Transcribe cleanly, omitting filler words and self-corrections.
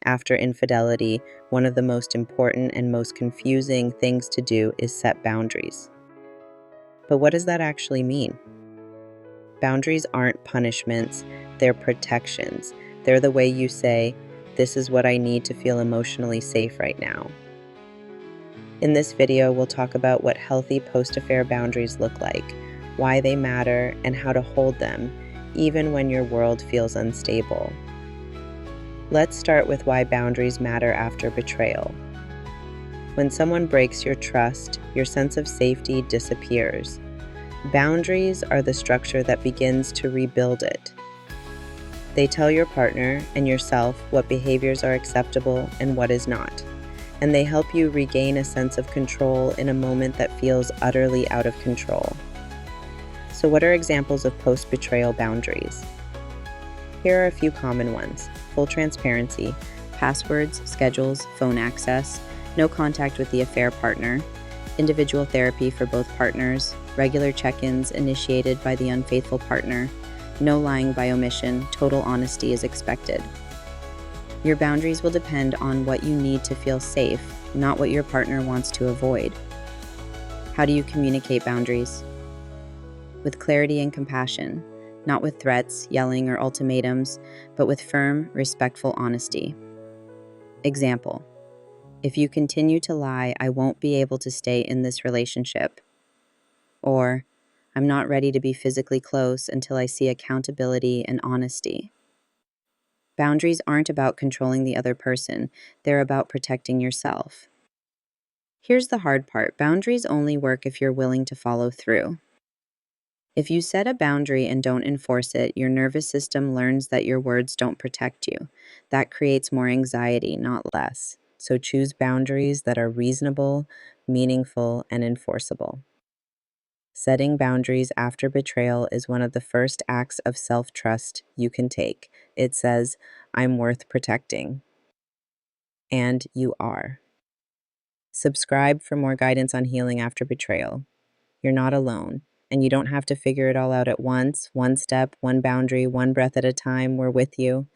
after infidelity, one of the most important and most confusing things to do is set boundaries. But what does that actually mean? Boundaries aren't punishments, they're protections. They're the way you say, "This is what I need to feel emotionally safe right now." In this video, we'll talk about what healthy post-affair boundaries look like, why they matter, and how to hold them, even when your world feels unstable. Let's start with why boundaries matter after betrayal. When someone breaks your trust, your sense of safety disappears. Boundaries are the structure that begins to rebuild it. They tell your partner and yourself what behaviors are acceptable and what is not, and they help you regain a sense of control in a moment that feels utterly out of control. So what are examples of post-betrayal boundaries? Here are a few common ones: full transparency, passwords, schedules, phone access, no contact with the affair partner, individual therapy for both partners, regular check-ins initiated by the unfaithful partner, no lying by omission, total honesty is expected. Your boundaries will depend on what you need to feel safe, not what your partner wants to avoid. How do you communicate boundaries? With clarity and compassion, not with threats, yelling, or ultimatums, but with firm, respectful honesty. Example: if you continue to lie, I won't be able to stay in this relationship. Or, I'm not ready to be physically close until I see accountability and honesty. Boundaries aren't about controlling the other person, they're about protecting yourself. Here's the hard part: boundaries only work if you're willing to follow through. If you set a boundary and don't enforce it, your nervous system learns that your words don't protect you. That creates more anxiety, not less. So choose boundaries that are reasonable, meaningful, and enforceable. Setting boundaries after betrayal is one of the first acts of self-trust you can take. It says, "I'm worth protecting." And you are. Subscribe for more guidance on healing after betrayal. You're not alone, and you don't have to figure it all out at once. One step, one boundary, one breath at a time. We're with you.